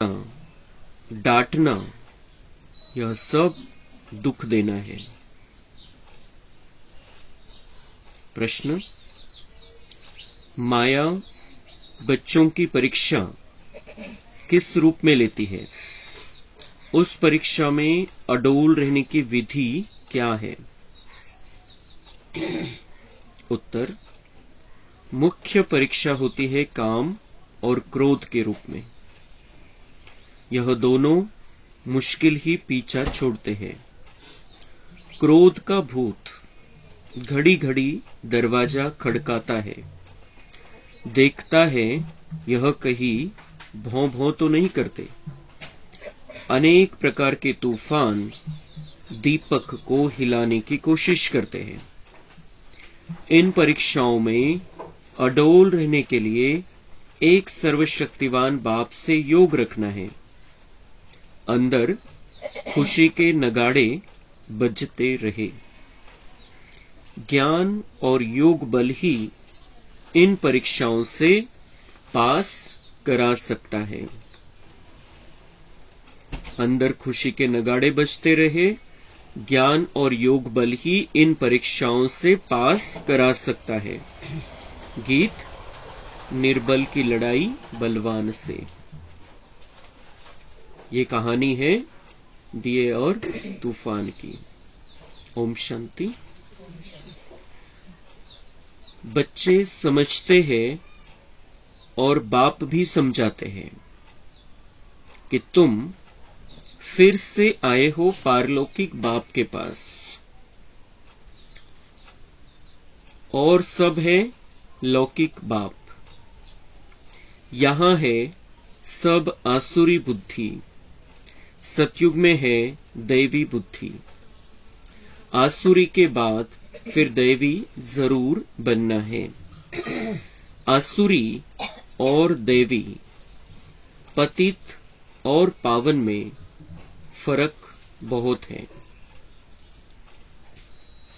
डांटना, यह सब दुख देना है। प्रश्न, माया बच्चों की परीक्षा किस रूप में लेती है? उस परीक्षा में अडोल रहने की विधि क्या है? उत्तर, मुख्य परीक्षा होती है काम और क्रोध के रूप में। यह दोनों मुश्किल ही पीछा छोड़ते हैं। क्रोध का भूत घड़ी घड़ी दरवाजा खड़काता है, देखता है यह कहीं भौं भौं तो नहीं करते। अनेक प्रकार के तूफान दीपक को हिलाने की कोशिश करते हैं। इन परीक्षाओं में अडोल रहने के लिए एक सर्वशक्तिवान बाप से योग रखना है। अंदर खुशी के नगाड़े बजते रहे। ज्ञान और योग बल ही इन परीक्षाओं से पास करा सकता है। अंदर खुशी के नगाड़े बजते रहे, ज्ञान और योग बल ही इन परीक्षाओं से पास करा सकता है। गीत, निर्बल की लड़ाई बलवान से। ये कहानी है दिए और तूफान की। ओम शांति। बच्चे समझते हैं और बाप भी समझाते हैं कि तुम फिर से आए हो पारलौकिक बाप के पास, और सब है लौकिक बाप। यहां है सब आसुरी बुद्धि, सतयुग में है दैवी बुद्धि। आसुरी के बाद फिर दैवी जरूर बनना है। आसुरी और दैवी, पतित और पावन में फर्क बहुत है।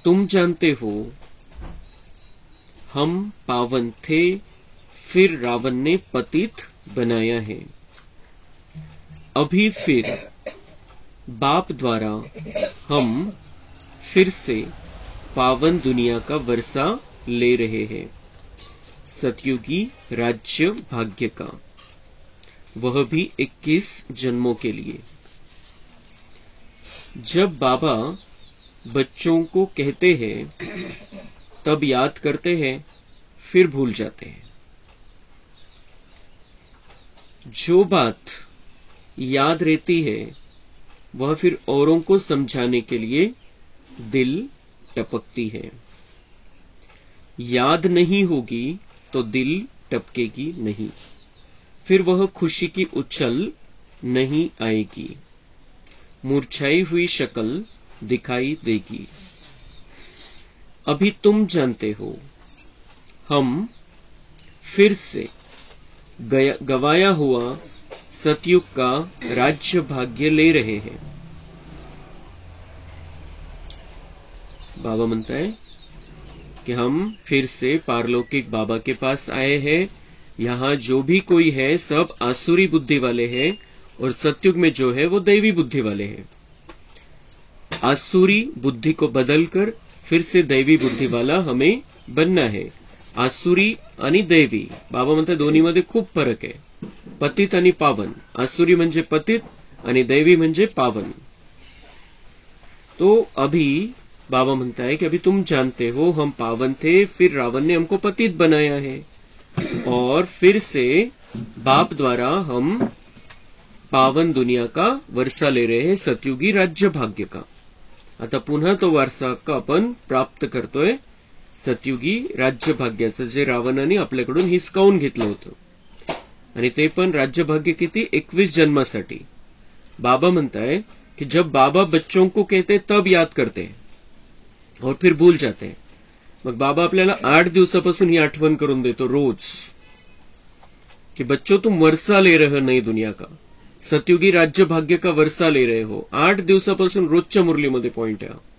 तुम जानते हो हम पावन थे, फिर रावण ने पतित बनाया है। अभी फिर बाप द्वारा हम फिर से पावन दुनिया का वर्षा ले रहे हैं, सतयुगी राज्य भाग्य का, वह भी 21 जन्मों के लिए। जब बाबा बच्चों को कहते हैं तब याद करते हैं, फिर भूल जाते हैं। जो बात याद रहती है वह फिर औरों को समझाने के लिए दिल टपकती है। याद नहीं होगी तो दिल टपकेगी नहीं, फिर वह खुशी की उछल नहीं आएगी, मुरझाई हुई शक्ल दिखाई देगी। अभी तुम जानते हो हम फिर से गवाया हुआ सतयुग का राज्य भाग्य ले रहे हैं। बाबा म्हणता है कि हम फिर से पारलौकिक बाबा के पास आए हैं। यहाँ जो भी कोई है सब आसुरी बुद्धि वाले हैं, और सतयुग में जो है वो दैवी बुद्धि वाले हैं। आसुरी बुद्धि को बदलकर फिर से दैवी बुद्धी वाला हमें बनना है। आसुरी आणि दैवी, बाबा म्हणतात दोन्हीमध्ये खूप फरक आहे। पतित आणि पावन, आसुरी म्हणजे पतित आणि दैवी म्हणजे पावन। तो अभी बाबा म्हणता है कि अभी तुम जानते हो हम पावन थे, फिर रावण ने हमको पतित बनाया है, और फिर से बाप द्वारा हम पावन दुनिया का वारसा ले रहे हैं, सतयुगी राज्य भाग्य का। आता पुन्हा तो वारसा हक्क आपण प्राप्त करतोय, सतयुगी राज्य भाग्याचं, जे रावणाने आपल्याकडून हिसकावून घेतलं होतं, आणि ते पण राज्य भाग्य किती 21 जन्मासाठी। बाबा म्हणताय कि जब बाबा बच्चों को कहते तब याद करते हैं और फिर भूल जाते हैं। मग बाबा आपल्याला 8 दिवसापासून ही आठवण करून देतो रोज कि बच्चों तुम वर्षा ले रहे हो नई दुनिया का, सतयुगी राज्य भाग्य का वर्षा ले रहे हो। 8 दिवसापासून रोजच्या मुरलीमध्ये पॉइंट आहे।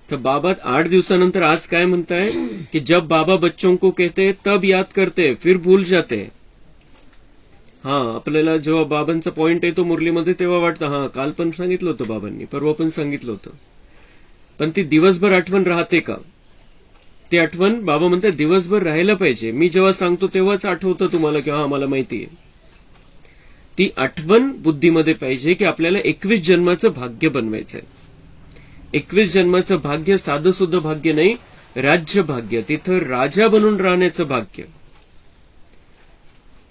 तर बाबा 8 दिवसानंतर आज काय म्हणताय कि जब बाबा बच्चों को कहते तब याद करते फिर भूल जाते। आपल्याला जेव्हा बाबांचा पॉइंट येतो मुरलीमध्ये तेव्हा वाटतं काल पण सांगितलं होतं बाबांनी, परवा पण सांगितलं होतं, पण ती दिवसभर आठवण राहते का? ती आठवण बाबा म्हणतात दिवसभर राहायला पाहिजे. मी जेव्हा सांगतो तेव्हाच आठवतं तुम्हाला की मला माहिती आहे. ती आठवण बुद्धीमध्ये पाहिजे की आपल्याला 21 जन्माचं भाग्य बनवायचंय. 21 जन्माचं भाग्य साधं सुद्धा भाग्य नाही, राज्य भाग्य, तिथं राजा बनून राहण्याचं भाग्य.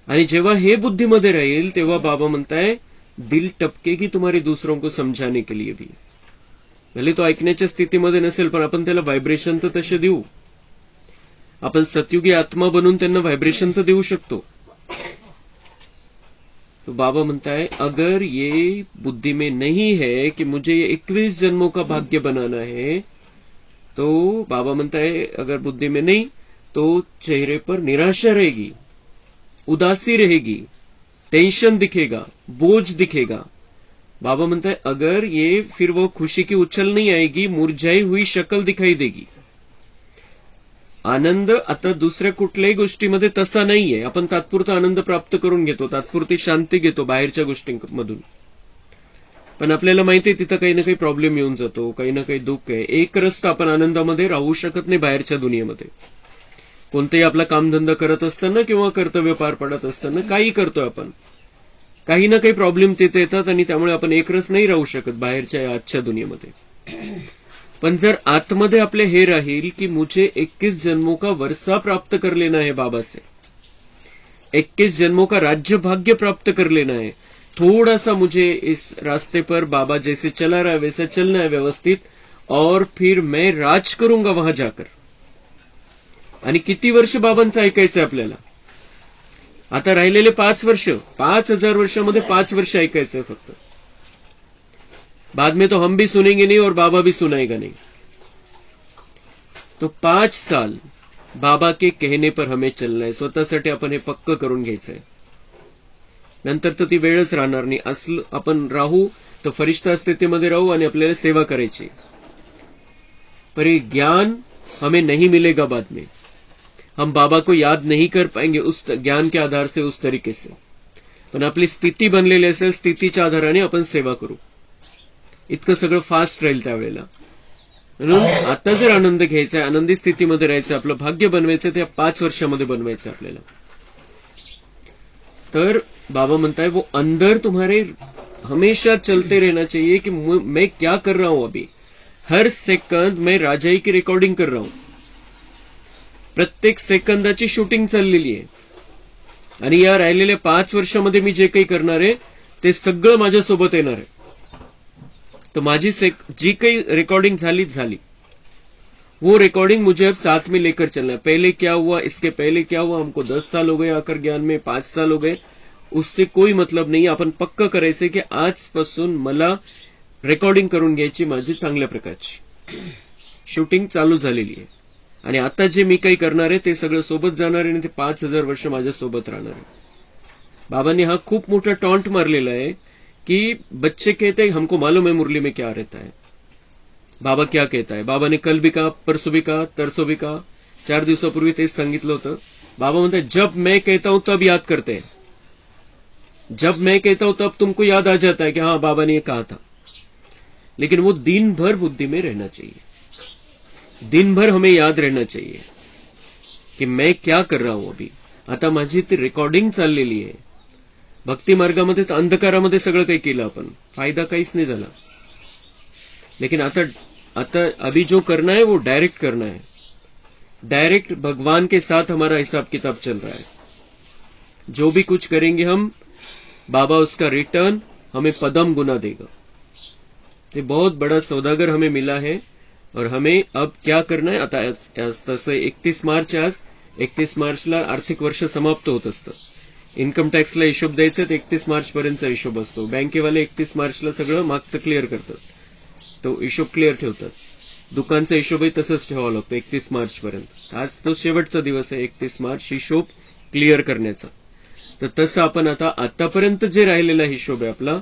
आणि जेव्हा हे बुद्धीमध्ये राहील तेव्हा बाबा म्हणताय दिल टपकेगी तुम्हारी दूसरों को समझाने के लिए भी. भले तो ऐकण्याच्या स्थितीमध्ये नसेल पण आपण त्याला व्हायब्रेशन तर तसे देऊ. आपण सतयुगी आत्मा बनून त्यांना व्हायब्रेशन तर देऊ शकतो. तो बाबा म्हणता है अगर ये बुद्धि में नहीं है कि मुझे ये 21 जन्मों का भाग्य बनाना है, तो बाबा म्हणता है अगर बुद्धि में नहीं तो चेहरे पर निराशा रहेगी, उदासी रहेगी, टेंशन दिखेगा, बोझ दिखेगा. बाबा म्हणता है अगर ये फिर वो खुशी की उछल नहीं आएगी, मुरझाई हुई शक्ल दिखाई देगी. आनंद आता दुसऱ्या कुठल्याही गोष्टीमध्ये तसा नाहीये. आपण तात्पुरता आनंद प्राप्त करून घेतो, तात्पुरती शांती घेतो बाहेरच्या गोष्टींमधून, पण आपल्याला माहितीये तिथं काही ना काही प्रॉब्लेम येऊन जातो, काही ना काही दुःख आहे. एक रस्त आपण आनंदामध्ये राहू शकत नाही बाहेरच्या दुनियेमध्ये. कोणतेही आपला कामधंदा करत असताना किंवा कर्तव्य पार पडत असताना काही करतोय आपण, काही ना काही प्रॉब्लेम तिथे येतात आणि त्यामुळे आपण एकरस नाही राहू शकत बाहेरच्या आजच्या दुनियेमध्ये. पण जर आतमध्ये आपले हे राहील की मुझे 21 जन्मों का वर्षा प्राप्त कर लेना है बाबा से, 21 जन्मों का राज्य भाग्य प्राप्त कर लेना है, थोड़ा सा मुझे इस रास्ते पर बाबा जैसे चला रहा है वैसा चलना है व्यवस्थित, और फिर मैं राज करूंगा वहां जाकर. आणि किती वर्ष बाबांचं ऐकायचंय आपल्याला? आता राहिलेले 5 वर्ष, 5000 वर्षामध्ये 5 वर्ष ऐकायचंय फक्त. बाद में तो हम भी सुनेंगे नहीं और बाबा भी सुनाएगा नहीं. तो 5 साल बाबा के कहने पर हमें चलना है. स्वतःसाठी आपण हे पक्क करून घ्यायचंय. नंतर तर ती वेळच राहणार नाही. असलं आपण राहू तर फरिश्ता स्थितीमध्ये राहू आणि आपल्याला सेवा करायची. पर ये ज्ञान हमें नहीं मिलेगा बाद में. हम बाबा को याद नहीं कर पाएंगे उस ज्ञान के आधार से, उस तरीके से. पण आपली स्थिती बनलेली असेल, स्थितीच्या आधाराने आपण सेवा करू. इतकं सगळं फास्ट राहील त्यावेळेला. म्हणून आता जर आनंद घ्यायचा आहे, आनंदी स्थितीमध्ये राहायचं, आपलं भाग्य बनवायचं, त्या 5 वर्षामध्ये बनवायचं आपल्याला. तर बाबा म्हणताय वो अंदर तुम्हारे हमेशा चलते रहना चाहिए कि मैं क्या कर रहा हूं अभी. हर सेकंद मैं राजाई की रिकॉर्डिंग कर रहा हूं. प्रत्येक सेकंदाची शूटिंग चाललेली आहे. आणि या राहिलेल्या 5 वर्षामध्ये मी जे काही करणार आहे ते सगळं माझ्यासोबत येणार आहे. तो माझी जी काही रिकॉर्डिंग झाली, वो रिकॉर्डिंग मुझे अब साथ में लेकर चलना है. पहले क्या हुआ, इसके पहले क्या हुआ, हमको 10 साल हो गए आकर ज्ञान में, 5 साल हो गए, उससे कोई मतलब नाही. आपण पक्क करायचंय की आजपासून मला रेकॉर्डिंग करून घ्यायची माझी चांगल्या प्रकारची. शूटिंग चालू झालेली आहे आणि आता जे मी काही करणार आहे ते सगळं सोबत जाणार आहे आणि ते 5000 वर्ष माझ्या सोबत राहणार आहे. बाबांनी हा खूप मोठा टॉन्ट मारलेला आहे कि बच्चे कहते हैं हमको मालूम है मुरली में क्या रहता है. बाबा क्या कहता है. बाबा ने कल भी कहा, परसों भी कहा, तरसों भी कहा, 4 दिवसापूर्वी तेच सांगितलं होतं. बाबा म्हणते जब मैं कहता हूं तब याद करते हैं, जब मैं कहता हूं तब तुमको याद आ जाता है कि हाँ बाबा ने ये कहा था. लेकिन वो दिन भर बुद्धि में रहना चाहिए. दिन भर हमें याद रहना चाहिए कि मैं क्या कर रहा हूं अभी. आता माझी ती रेकॉर्डिंग चाललेली आहे. भक्ती मार्गामध्ये तर अंधकारामध्ये सगळं काही केलं आपण, फायदा काहीच नाही झाला. लेकिन आता अभी जो करना है वो डायरेक्ट करना है. डायरेक्ट भगवान के साथ हमारा हिसाब किताब चल रहा है. जो भी कुछ करेंगे हम, बाबा उसका रिटर्न हमें पदम गुना देगा. ये बहुत बड़ा सौदागर हमें मिला है और हमें अब क्या करना है. आता तसं 31 मार्च, आज 31 मार्चला आर्थिक वर्ष समाप्त होत असतं. इन्कम टॅक्सला हिशोब द्यायचा, 31 मार्च पर्यंतचा हिशोब असतो. बँकेवाले 31 मार्चला सगळं मागचं क्लिअर करतात, तो हिशोब क्लिअर ठेवतात. दुकानचा हिशोबही तसंच ठेवावा लागतो 31 मार्च पर्यंत. आज तो शेवटचा दिवस आहे 31 मार्च हिशोब क्लिअर करण्याचा. तर तसं आपण आतापर्यंत जे राहिलेला हिशोब आहे आपला,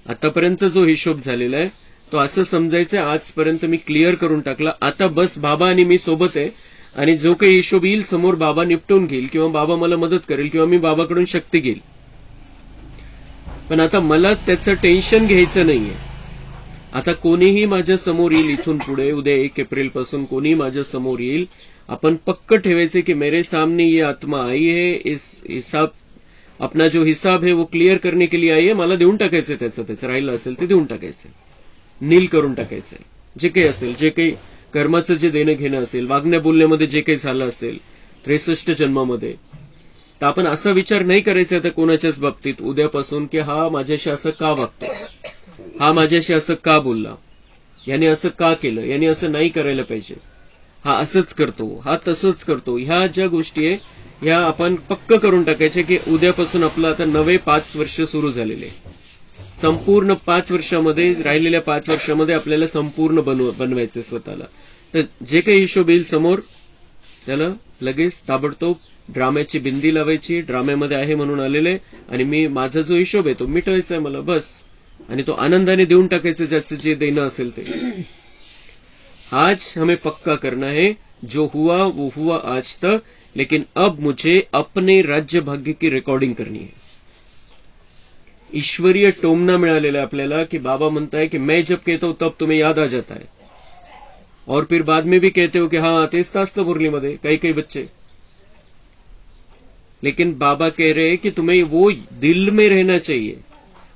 आतापर्यंत जो हिशोब झालेला आहे तो असं समजायचं आजपर्यंत मी क्लिअर करून टाकला. आता बस बाबा आणि मी सोबत आहे आणि जो काही हिशोब येईल समोर बाबा निपटून घेईल किंवा बाबा मला मदत करेल किंवा मी बाबाकडून शक्ती घेईल. पण आता मला त्याचं टेन्शन घ्यायचं नाहीये. आता कोणीही माझ्या समोर येईल इथून पुढे, उद्या 1 एप्रिल पासून कोणी माझ्या समोर येईल, आपण पक्क ठेवायचे की मेरे सामने ये आत्मा आई है, इस हिसाब अपना जो हिसाब है वो क्लियर करने के लिए आई है. मला देऊन टाकायचं त्याचं राहिलं असेल ते देऊन टाकायचं, नील करून टाकायचंय. जे काही असेल, जे काही कर्माचं जे देणं घेणं असेल, वागण्या बोलण्यामध्ये जे काही झालं असेल 63 जन्मामध्ये, तर आपण असा विचार नाही करायचा आता कोणाच्याच बाबतीत उद्यापासून की हा माझ्याशी असं का वागतो, हा माझ्याशी असं का बोलला, याने असं का केलं, याने असं नाही करायला पाहिजे, हा असंच करतो, हा तसंच करतो. ह्या ज्या गोष्टी आहे ह्या आपण पक्क करून टाकायच्या की उद्यापासून आपलं आता नवे 5 वर्ष सुरू झालेले. संपूर्ण 5 वर्षामध्ये, राहिलेल्या 5 वर्षामध्ये आपल्याला संपूर्ण बनवायचं स्वतःला. तर जे काही हिशोब येईल समोर त्याला लगेच ताबडतोब ड्राम्याची बिंदी लावायची, ड्राम्यामध्ये आहे म्हणून आलेले, आणि मी माझा जो हिशोब आहे तो मिटवायचा आहे मला बस, आणि तो आनंदाने देऊन टाकायचं ज्याचं जे देणं असेल ते. आज हमें पक्का करना है, जो हुआ वो हुआ आज तक, लेकिन अब मुझे अपने राज्य भाग्य की रेकॉर्डिंग करनी है. ईश्वरीय टोमना मिळालेला है आपल्याला कि बाबा म्हणता है कि मैं जब कहता हूं तब तुम्हें याद आ जाता है, और फिर बाद में भी कहते हो कि हाँ तेच तर असतं मुरलीमध्ये काही काही बच्चे. लेकिन बाबा कह रहे हैं कि तुम्हें वो दिल में रहना चाहिए,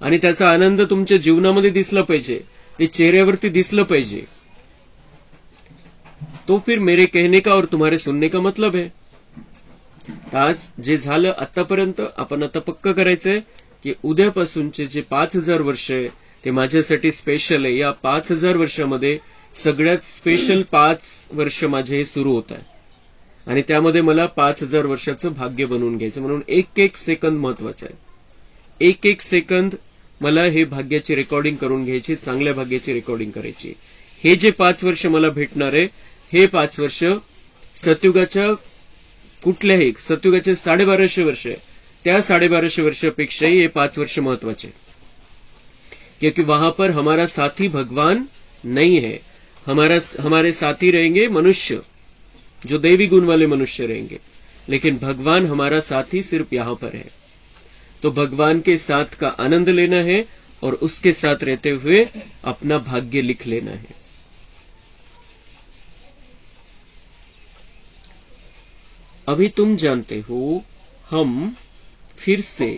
आणि त्याचा आनंद तुमच्या जीवनामध्ये दिसला पाहिजे, ते चेहऱ्यावरती दिसलं पाहिजे. तो फिर मेरे कहने का और तुम्हारे सुनने का मतलब है. आज जे झालं आतापर्यंत आपण आता पक्क करायचंय की उद्यापासूनचे जे 5000 वर्ष आहे ते माझ्यासाठी स्पेशल आहे. या 5000 वर्षामध्ये सगळ्यात स्पेशल 5 वर्ष माझे हे सुरू होत आहे, आणि त्यामध्ये मला 5000 वर्षाचं भाग्य बनवून घ्यायचं. म्हणून एक एक सेकंद महत्वाचा आहे. एक एक सेकंद मला हे भाग्याची रेकॉर्डिंग करून घ्यायची, चांगल्या भाग्याची रेकॉर्डिंग करायची. हे जे 5 वर्ष मला भेटणार आहे हे 5 वर्ष सतयुगाच्या कुठल्याही सतयुगाचे 1250 वर्ष आहे, त्या 1250 वर्षापेक्षाही ये 5 वर्ष महत्वाचे, क्योंकि वहां पर हमारा साथी भगवान नहीं है. हमारे साथी रहेंगे मनुष्य, जो दैवी गुण वाले मनुष्य रहेंगे, लेकिन भगवान हमारा साथी सिर्फ यहां पर है. तो भगवान के साथ का आनंद लेना है और उसके साथ रहते हुए अपना भाग्य लिख लेना है. अभी तुम जानते हो हम फिर से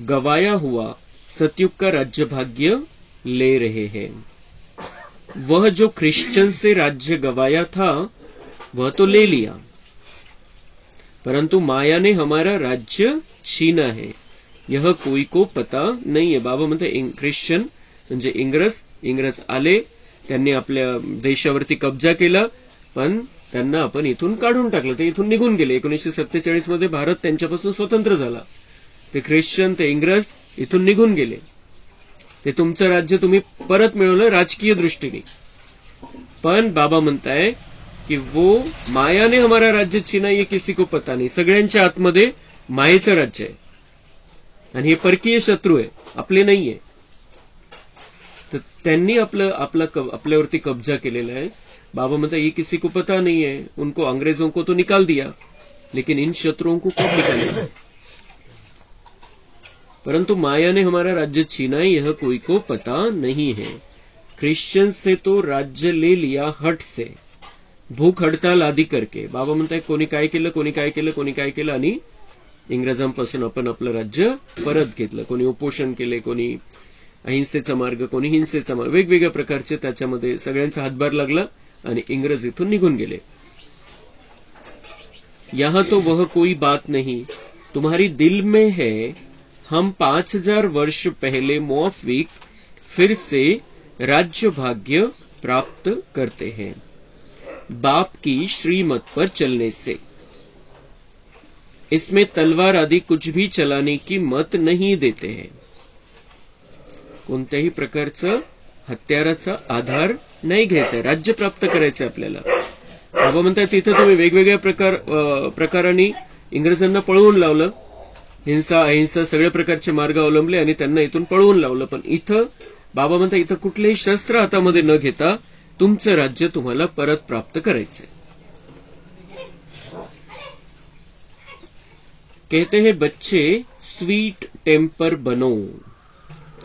गवाया हुआ सतयुग का राज्य भाग्य ले रहे हैं. वह जो क्रिश्चियन से राज्य गवाया था वह तो ले लिया, परंतु माया ने हमारा राज्य छीना है, यह कोई को पता नहीं है. बाबा म्हणते ख्रिश्चन म्हणजे इंग्रज आले, त्यांनी आपल्या देशावरती कब्जा केला, पण त्यांना आपण इथून काढून टाकलं, ते इथून निघून गेले. 1947 मध्ये भारत त्यांच्यापासून स्वतंत्र झाला. ते ख्रिश्चन, ते इंग्रज इथून निघून गेले. ते तुमचं राज्य तुम्ही परत मिळवलं राजकीय दृष्टीने, पण बाबा म्हणताय कि वो माया ने हमारा राज्य छीना, ये किसी को पता नहीं. सगळ्यांच्या आतमध्ये मायेचं राज्य आहे, आणि हे परकीय शत्रू आहे, आपले नाहीये. तर त्यांनी आपल्यावरती कब्जा केलेला आहे. बाबा म्हणता ये किसी को पता नहीं है, उनको अंग्रेजों को तो निकाल दिया, लेकिन इन शत्रुओं को कब निकालेगा. परंतु माया ने हमारा राज्य छीना है, यह कोई को पता नहीं है. क्रिश्चियन से तो राज्य ले लिया हट से, भूक हडताल आदी करके. बाबा म्हणताय कोणी काय केलं आणि इंग्रजांपासून आपण आपलं राज्य परत घेतलं. कोणी उपोषण केले, कोणी अहिंसेचा मार्ग, कोणी हिंसेचा मार्ग, वेगवेगळ्या प्रकारचे त्याच्यामध्ये सगळ्यांचा हातभार लागला आणि इंग्रज इथून निघून गेले. यहां तो वह कोई बात नहीं, तुम्हारी दिल में है. हम 5000 वर्ष पहले मौफिक फिर से राज्य भाग्य प्राप्त करते हैं, बाप की श्रीमत पर चलने से. इसमें तलवार आदि कुछ भी चलाने की मत नहीं देते हैं. कोणत्याही प्रकारचं हत्याराचा आधार नाही घ्यायचा, राज्य प्राप्त करायचं आपल्याला. बाबा म्हणतात तिथं तुम्ही वेगवेगळ्या प्रकारांनी इंग्रजांना पळवून लावलं, हिंसा अहिंसा सगळ्या प्रकारचे मार्ग अवलंबले आणि त्यांना इथून पळवून लावलं. पण इथं बाबा म्हणतात इथं कुठलेही शस्त्र हातामध्ये न घेता तुमचं राज्य तुम्हाला परत प्राप्त करायचंय. कहते हैं बच्चे स्वीट टेम्पर बनो,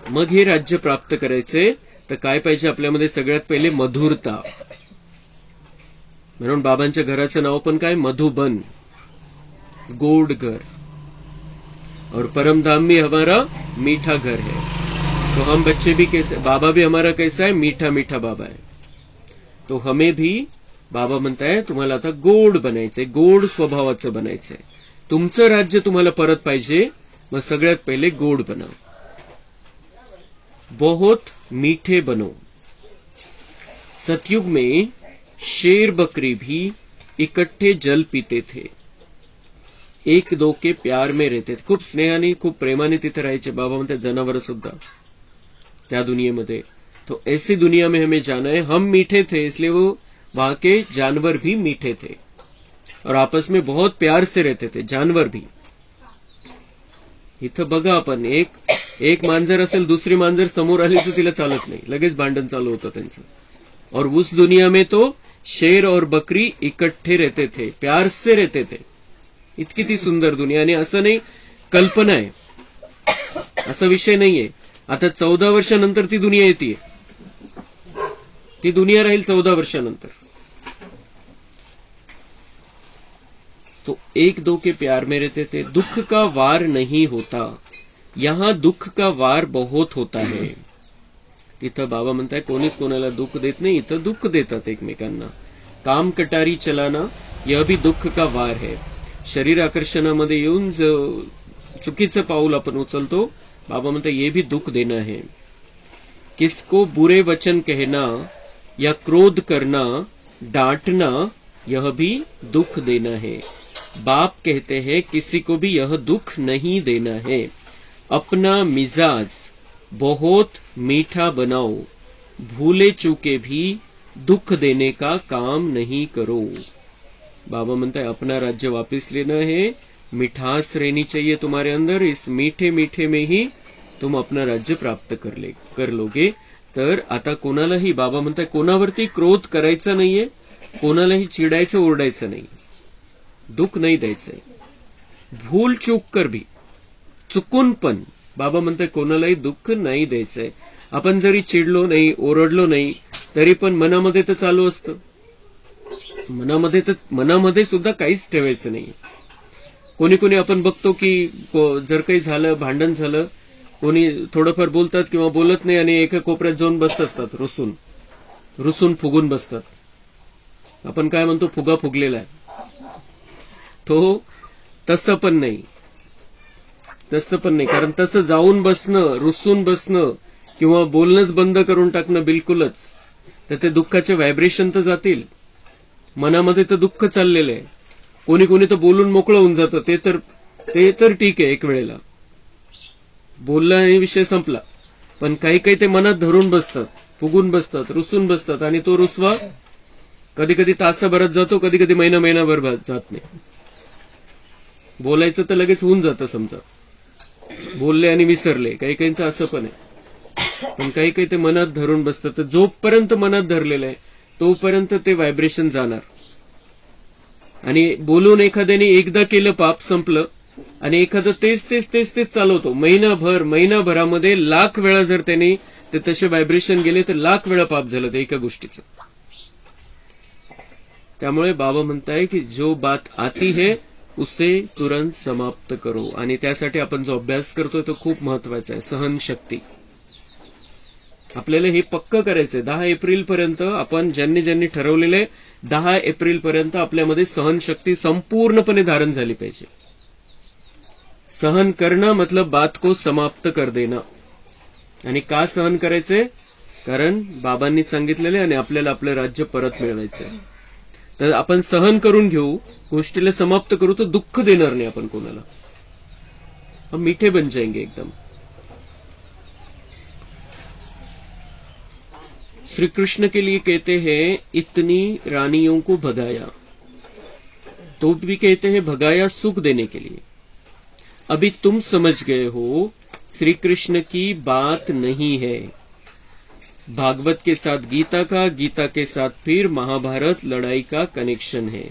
मग हे राज्य प्राप्त करायचे तर काय पाहिजे आपल्यामध्ये? सगळ्यात पहिले मधुरता. म्हणून बाबांच्या घराचं नाव पण काय? मधुबन, गोड घर. और परम धाम भी हमारा मीठा घर है. तो हम बच्चे भी कैसे, बाबा भी हमारा कैसा है? मीठा मीठा बाबा है. तो हमें भी बाबा म्हणताय तुम्हाला आता गोड बनायचंय, गोड स्वभावाचं बनायचंय. तुमचं राज्य तुम्हाला परत पाहिजे, मग सगळ्यात पहिले गोड बना. बहुत मीठे बनो. सतयुग में शेर बकरी भी इकट्ठे जल पीते थे, एक दो के प्यार में रहते थे. खूप स्नेहाने खूप प्रेमाने तिथे राहायचे. बाबा म्हणतात जनावर सुद्धा त्या दुनियेमध्ये. तो ऐसी दुनिया में हमें जाना है. हम मीठे थे इसलिए वो वहां के जानवर भी मीठे थे और आपस में बहुत प्यार से रहते थे, जानवर भी. इथं बघा आपण, एक मांजर असेल, दुसरी मांजर समोर आली तर तिला चालत नाही, लगेच भांडण चालू होतं त्यांचं. और उस दुनिया में तो शेर और बकरी इकट्ठे रहते थे, प्यार से रहते थे. इतकी ती सुंदर दुनिया. आणि असं नाही, कल्पना आहे, असा विषय नाहीये. आता 14 वर्षानंतर ती दुनिया येते, ती दुनिया राहील 14 वर्षानंतर. तो एक दो के प्यार में रहते थे. दुख का वार नहीं होता, यहां दुख का वार बहुत होता है. तिथं बाबा म्हणताय कोणीच कोणाला दुःख देत नाही, इथं दुःख देतात एकमेकांना. काम कटारी चलाना यह भी दुःख का वार है. शरीर आकर्षणामध्ये येऊन चुकीचं पाऊल आपण उचलतो, बाबा म्हणतात ये भी दुःख देना है. किसको बुरे वचन कहना या क्रोध करना, डांटना, यह भी दुख देना है. बाप कहते हैं किसी को भी यह दुख नहीं देना है. अपना मिजाज बहुत मीठा बनाओ, भूले चूके भी दुख देने का काम नहीं करो. बाबा म्हणता है अपना राज्य वापस लेना है, मिठास रहनी चाहिए तुम्हारे अंदर. इस मीठे मीठे में ही तुम अपना राज्य प्राप्त कर लोगे. तर आता कोणालाही बाबा म्हणताय कोणावरती क्रोध करायचा नाहीये, कोणालाही चिडायचं ओरडायचं नाही, दुःख नाही द्यायचंय. भूल चूक कर भी, चुकून पण बाबा म्हणताय कोणालाही दुःख नाही द्यायचंय. आपण जरी चिडलो नाही, ओरडलो नाही, तरी पण मनामध्ये तर चालू असतं. मनामध्ये सुद्धा काहीच ठेवायचं नाही. कोणी कोणी आपण बघतो की जर काही झालं, भांडण झालं, कोणी थोडंफार बोलतात किंवा बोलत नाही आणि एका कोपऱ्यात जाऊन बसतात, रुसून फुगून बसतात. आपण काय म्हणतो, फुगा फुगलेला आहे. तो तसं पण नाही, कारण तसं जाऊन बसणं, रुसून बसणं किंवा बोलणंच बंद करून टाकणं बिलकुलच, तर ते दुःखाचे व्हायब्रेशन तर जातील. मनामध्ये तर दुःख चाललेलं आहे. कोणी कोणी तर बोलून मोकळं होऊन जातं, ते तर ठीक आहे, एक वेळेला बोलला आणि विषय संपला. पण काही काही ते मनात धरून बसतात, फुगून बसतात, रुसून बसतात. आणि तो रुसवा कधी कधी तासाभरात जातो, कधी कधी महिनाभर जात नाही. बोलायचं तर लगेच होऊन जातं, समजा बोलले आणि विसरले, काही काहींचं असं पण आहे. पण काही काही ते मनात धरून बसतात. तर जोपर्यंत मनात धरलेलं आहे तोपर्यंत ते व्हायब्रेशन जाणार. आणि बोलून एखाद्याने एकदा केलं पाप, संपलं. आणि एखादं तेच चालवतो महिनाभरामध्ये लाख वेळा जर त्यांनी ते तसे व्हायब्रेशन गेले तर लाख वेळा पाप झालं ते एका गोष्टीचं. त्यामुळे बाबा म्हणताय की जो बात आती है उसे तुरंत समाप्त करो. आणि त्यासाठी आपण जो अभ्यास करतोय तो खूप महत्वाचा आहे, सहनशक्ती. आपल्याला हे पक्क करायचंय. 10 एप्रिल पर्यंत आपण ज्यांनी ठरवलेले 10 एप्रिल पर्यंत आपल्यामध्ये सहनशक्ती संपूर्णपणे धारण झाली पाहिजे. सहन करना मतलब बात को समाप्त कर देना. आणि का सहन करायचंय? कारण बाबांनी सांगितलेले आणि आपल्याला आपलं राज्य परत मिळवायचंय. तर आपण सहन करून घेऊ, गोष्टीला समाप्त करू, तर दुःख देणार नाही आपण कोणाला. हम मीठे बन जाएंगे एकदम. श्री कृष्ण के लिए कहते हैं इतनी रानियों को भगाया, तो भी कहते हैं भगाया सुख देने के लिए. अभी तुम समझ गए हो श्री कृष्ण की बात नहीं है. भागवत के साथ गीता का, गीता के साथ फिर महाभारत लड़ाई का कनेक्शन है.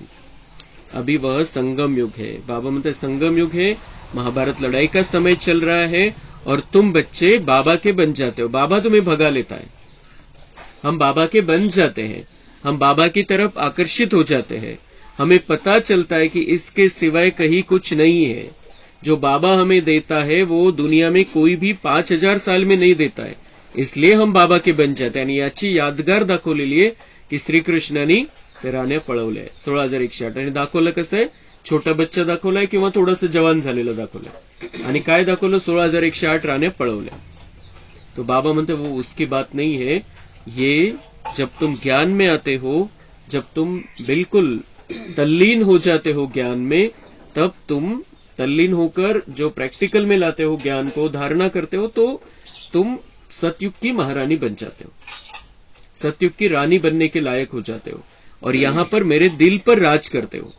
अभी वह संगम युग है. बाबा म्हणते संगम युग है, महाभारत लड़ाई का समय चल रहा है और तुम बच्चे बाबा के बन जाते हो। बाबा तुम्हें भगा लेता है, हम बाबा के बन जाते हैं, हम बाबा की तरफ आकर्षित हो जाते हैं। हमें पता चलता है कि इसके सिवाय कहीं कुछ नहीं है। जो बाबा हमें देता है वो दुनिया में कोई भी 5000 साल में नहीं देता है, इसलिए हम बाबा के बन जाते हैं। आणि याची यादगार दाखवलेली आहे की श्रीकृष्णाने ते राण्या पळवल्या 16,108. आणि दाखवलं कसं आहे, छोटा बच्चा दाखवलाय किंवा थोडंसं जवान झालेलं दाखवलंय, आणि काय दाखवलं, 16,108 राण्या पळवल्या. तो बाबा म्हणते वो उसकी बात नहीं है, ये जब तुम ज्ञान में आते हो, जब तुम बिल्कुल तल्लीन हो जाते हो ज्ञान में, तब तुम तल्लीन होकर जो प्रैक्टिकल में लाते हो ज्ञान को, धारणा करते हो, तो तुम सतयुग की महारानी बन जाते हो, सतयुग की रानी बनने के लायक हो जाते हो, और यहां पर मेरे दिल पर राज करते हो.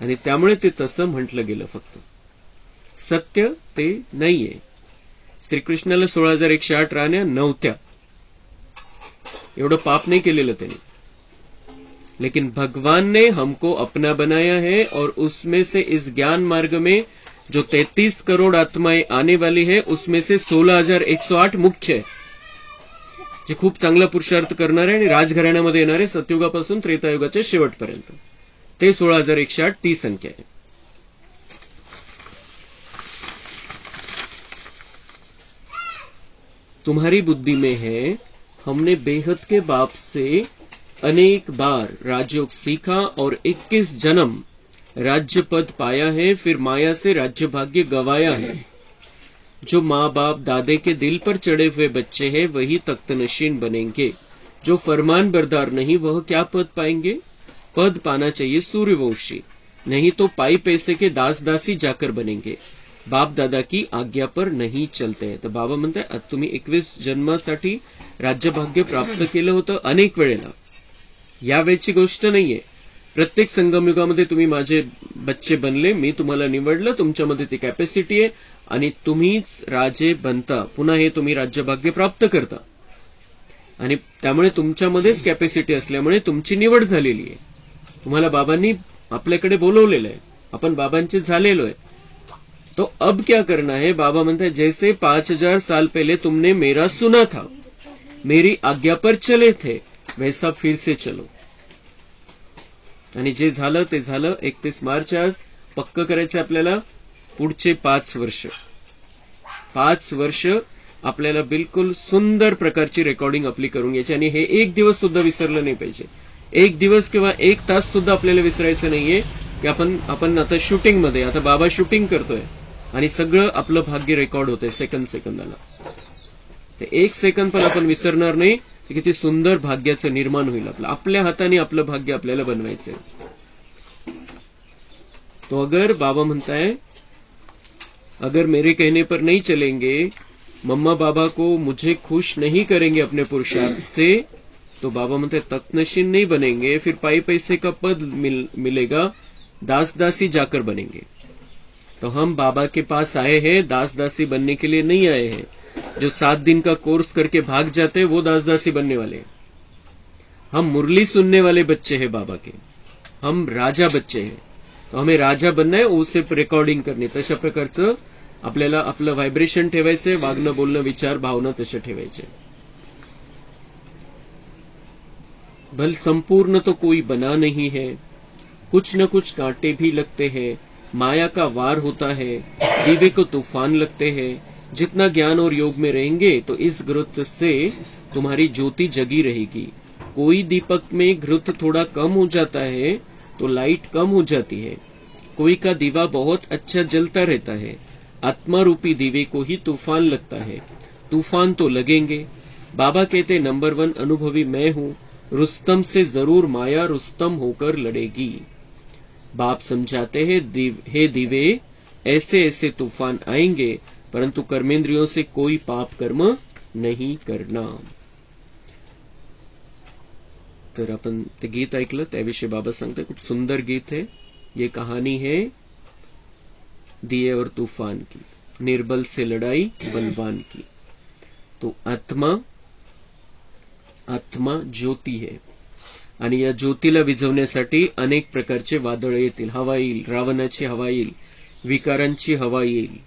आणि त्यामुळे ते तसं म्हटलं गेलं. फक्त सत्य ते नाहीये. श्रीकृष्णाला 16,108 राण्या नव्हत्या, एवढं पाप नहीं केलेलं त्यांनी, लेकिन भगवान ने हमको अपना बनाया है, और उसमें से इस ज्ञान मार्ग में जो 33 करोड़ आत्माएं आने वाली है, उसमें से 16,108 मुख्य है, जे खूप चांगला पुरुषार्थ करणारे आणि राजघराण्यामध्ये येणारे सतयुगापासून त्रेतायुगाच्या शेवटपर्यंत, ते 16,108 ती संख्या आहे. तुम्हारी बुद्धि में है, हमने बेहद के बाप से अनेक बार राजयोग सीखा और 21 जन्म राज्य पद पाया है, फिर माया से राज्य भाग्य गवाया है. जो माँ बाप दादे के दिल पर चढ़े हुए बच्चे हैं वही तख्तनशीन बनेंगे. जो फरमान बरदार नहीं वह क्या पद पाएंगे? पद पाना चाहिए सूर्यवंशी, नहीं तो पाई पैसे के दास दासी जाकर बनेंगे. बाप दादा की आज्ञा पर नहीं चलते हैं. तर बाबा म्हणताय तुम्ही 21 जन्मासाठी राज्यभाग्य प्राप्त केलं होतं अनेक वेळेला, यावेळची गोष्ट नाहीये. प्रत्येक संगमयुगामध्ये तुम्ही माझे बच्चे बनले, मी तुम्हाला निवडलं, तुमच्यामध्ये ती कॅपॅसिटी आहे आणि तुम्हीच राजे बनता. पुन्हा हे तुम्ही राज्यभाग्य प्राप्त करता, आणि त्यामुळे तुमच्यामध्येच कॅपॅसिटी असल्यामुळे तुमची निवड झालेली आहे. तुम्हाला बाबांनी आपल्याकडे बोलवलेलं आहे, आपण बाबांचे झालेलो आहे. तो अब क्या करना है? बाबा म्हणता है जैसे 5000 साल पहले तुमने मेरा सुना था, मेरी आज्ञा पर चले थे, वैसा फिर से चलो. आणि जे झालं ते झालं. 31 मार्च आज पक्क करायचं आपल्याला. पुढचे 5 वर्ष, 5 वर्ष आपल्याला बिलकुल सुंदर प्रकारची रेकॉर्डिंग आपली करून घ्यायची, आणि हे एक दिवस सुद्धा विसरलं नाही पाहिजे. एक दिवस किंवा 1 तास सुद्धा आपल्याला विसरायचं नाहीये की आपण आता शूटिंग मध्ये, आता बाबा शूटिंग करतोय आणि सगळं आपलं भाग्य रेकॉर्ड होतंय सेकंदाला. ते 1 सेकंद पण आपण विसरणार नाही. किती सुंदर भाग्याचं निर्माण होईल आपलं. आपल्या हाताने आपलं भाग्य आपल्याला बनवायचंय. तो अगर बाबा म्हणता है अगर मेरे कहने पर नहीं चलेंगे, मम्मा बाबा को मुझे खुश नहीं करेंगे अपने पुरुषार्थ से, तो बाबा म्हणते तख्तनशीन नहीं बनेंगे, फिर पाई पैसे का पद मिलेगा, दास दासी जाकर बनेंगे. तो हम बाबा के पास आए हैं, दास दासी बनने के लिए नहीं आए हैं. जो 7 दिन का कोर्स करके भाग जाते हैं वो दास दासी बनने वाले हैं. हम मुरली सुनने वाले बच्चे हैं बाबा के, हम राजा बच्चे हैं. तो हमें राजा बनना है, उससे रेकॉर्डिंग करणे. तशा प्रकारचं आपल्याला आपलं व्हायब्रेशन ठेवायचंय, वागणं बोलणं विचार भावना तसे ठेवायचे. भल संपूर्ण तो कोई बना नहीं है, कुछ न कुछ कांटे भी लगते हैं, माया का वार होता है, दीवे को तूफान लगते हैं. जितना ज्ञान और योग में रहेंगे तो इस घृत से तुम्हारी ज्योति जगी रहेगी. कोई दीपक में घृत थोड़ा कम हो जाता है तो लाइट कम हो जाती है, कोई का दीवा बहुत अच्छा जलता रहता है. आत्मा रूपी दीवे को ही तूफान लगता है. तूफान तो लगेंगे. बाबा कहते नंबर 1 अनुभवी मैं हूं, रुस्तम से जरूर माया रुस्तम होकर लड़ेगी. बाप समझाते हैं हे दीवे, ऐसे ऐसे तूफान आएंगे, परंतु कर्मेंद्रियों से कोई पाप कर्म नहीं करना. तर आपण ते गीत ऐकलं, त्याविषयी बाबा सांगते. खूप सुंदर गीत है. ये कहानी है दिए और तूफान की, निर्बल से लड़ाई बलवान की. तो आत्मा ज्योती है, आणि या ज्योतीला विझवण्यासाठी अनेक प्रकारचे वादळ येतील. हवा येईल, रावणाची हवा येईल, विकारांची हवा येईल,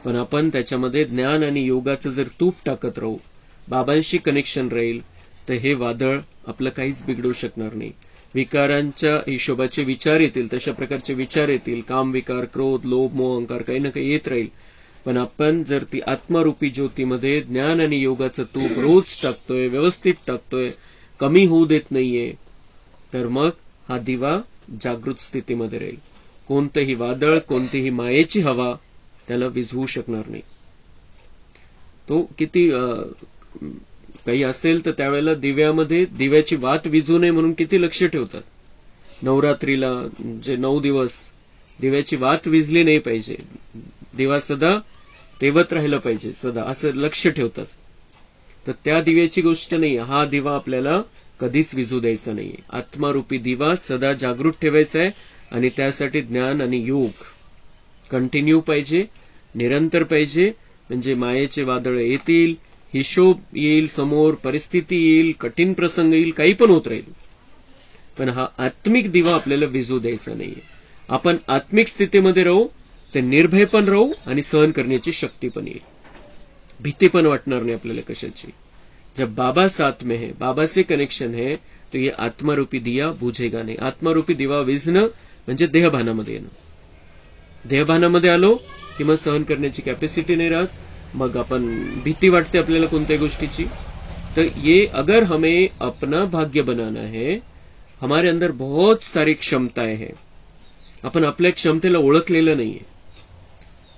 पण आपण त्याच्यामध्ये ज्ञान आणि योगाचं जर तूप टाकत राहू, बाबांशी कनेक्शन राहील, तर हे वादळ आपलं काहीच बिघडू शकणार नाही. विकारांच्या हिशोबाचे विचार येतील, तशा प्रकारचे विचार येतील, काम विकार, क्रोध, लोभ, मोह, अहंकार काही ना काही येत राहील. पण आपण जर ती आत्मारूपी ज्योतीमध्ये ज्ञान आणि योगाचं तूप रोज टाकतोय, व्यवस्थित टाकतोय, कमी होऊ देत नाहीये, तर मग हा दिवा जागृत स्थितीमध्ये राहील. कोणतंही वादळ, कोणतीही मायेची हवा त्याला विझवू शकणार नाही. तो किती काही असेल तर त्यावेळेला दिव्यामध्ये दिव्याची वात विझू नये म्हणून किती लक्ष ठेवतात. नवरात्रीला जे 9 दिवस दिव्याची वात विझली नाही पाहिजे, दिवा सदा तेवत राहिला पाहिजे, सदा असं लक्ष ठेवतात. तर त्या दिव्याची गोष्ट नाही. हा दिवा आपल्याला कधीच विझू द्यायचा नाहीये. आत्मारूपी दिवा सदा जागृत ठेवायचा आहे आणि त्यासाठी ज्ञान आणि योग कंटिन्यू पाहिजे, निरंतर पाहिजे. म्हणजे मायेचे वादळ येतील, हिशोब येईल समोर, परिस्थिती येईल, कठीण प्रसंग येईल, काही पण होत राहील, पण हा आत्मिक दिवा आपल्याला विझू द्यायचा नाहीये. आपण आत्मिक स्थितीमध्ये राहू, ते निर्भय पण राहू आणि सहन करण्याची शक्ती पण येईल. भीती पण वाटणार नाही आपल्याला कशाची. जब बाबा साथ में है, बाबा से कनेक्शन है, तो ये आत्मारूपी दिया बुझेगा नहीं. आत्मारूपी दिवा विझणं म्हणजे देहभानामध्ये येणं. देहभानामध्ये आलो कि मग सहन करण्याची कॅपॅसिटी नाही राहत, मग आपण भीती वाटते आपल्याला कोणत्या गोष्टीची. तर ये अगर हमें अपना भाग्य बनाना है, हमारे अंदर बहुत सारी क्षमताएं हैं. आपण आपल्या क्षमतेला ओळखलेलं नाहीये,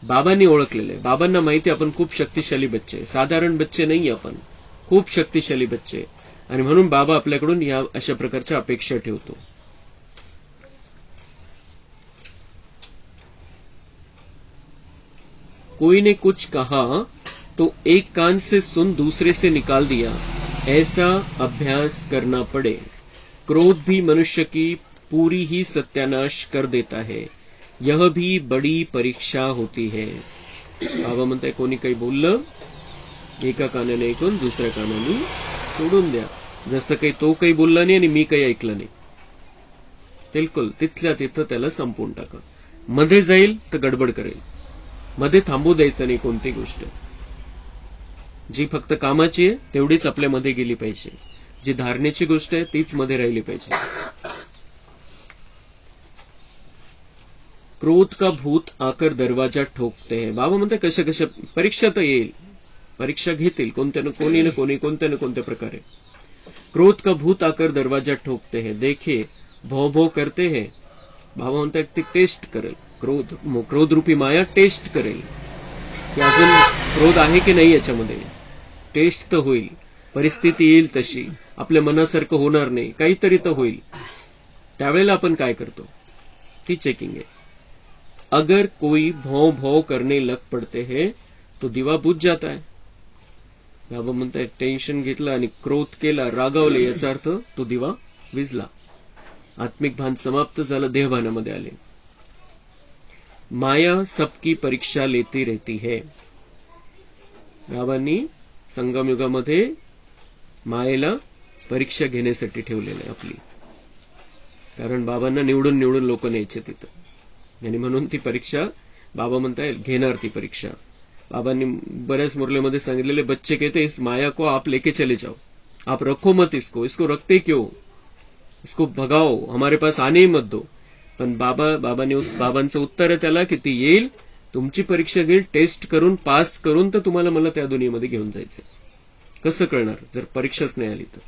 बाबांनी ओळखलेलं आहे. बाबांना माहिती आपण खूप शक्तिशाली बच्चे, साधारण बच्चे नाही, आपण खूप शक्तिशाली बच्चे. आणि म्हणून बाबा आपल्याकडून या अशा प्रकारच्या अपेक्षा ठेवतो. कोई ने कुछ कहा तो एक कान से सुन दूसरे से निकाल दिया, ऐसा अभ्यास करना पड़े. क्रोध भी मनुष्य की पूरी ही सत्यानाश कर देता है, यह भी बड़ी परीक्षा होती है. बाबा म्हणताय कोणी काही बोललं, एका कानाने ऐकून दुसऱ्या कानाने सोडून द्या. जसं काही तो काही बोलला नाही आणि मी काही ऐकलं नाही, बिलकुल तिथल्या तिथं त्याला संपवून टाका. मध्ये जाईल तर गडबड करेल, मध्ये थांबू द्यायचं नाही. कोणती गोष्ट जी फक्त कामाची आहे तेवढीच आपल्या मध्ये गेली पाहिजे, जी धारणेची गोष्ट आहे तीच मध्ये राहिली पाहिजे. क्रोध का भूत आकर दरवाजा ठोकते हैं. बाबा म्हणते कशा कशा परीक्षा तर येईल, परीक्षा घेतील कोणत्या ना कोणी कोणत्या ना कोणत्या प्रकारे. क्रोध का भूत आकर दरवाजा ठोकते हैं, देखे भौ भौ करते हैं. बाबा म्हणतात ती टेस्ट करेल, क्रोध रूपी माया टेस्ट करेल की अजून क्रोध आहे की नाही याच्यामध्ये. टेस्ट तर होईल, परिस्थिती येईल तशी, आपल्या मनासारखं होणार नाही, काहीतरी तर होईल. त्यावेळेला आपण काय करतो ती चेकिंग आहे. अगर कोई भौ भौ करने लग पड़ते हैं तो दिवा बुझ जाता है. बाबा म्हणताय टेन्शन घेतलं आणि क्रोध केला, रागावले, याचा अर्थ तो दिवा विझला, आत्मिक भान समाप्त झालं, देहभानामध्ये आले. माया सबकी परीक्षा लेती रहती है. बाबांनी संगम युगामध्ये मायेला परीक्षा घेण्यासाठी ठेवलेलं आहे आपली, कारण बाबांना निवडून निवडून लोक न्यायचे तिथं, आणि म्हणून ती परीक्षा बाबा म्हणताय घेणार. ती परीक्षा बाबांनी बऱ्याच मुरलेमध्ये सांगितलेले, बच्चे कहते इस माया को आप लेके चले जाओ, आप रखो मत इसको रखते क्यों, इसको भगाओ, हमारे पास आने ही मत दो. पण बाबांचं उत्तर आहे त्याला की ती येईल, तुमची परीक्षा घेईल, टेस्ट करून पास करून तर तुम्हाला मला त्या दुनियेमध्ये घेऊन जायचं. कसं कळणार जर परीक्षाच नाही आली तर.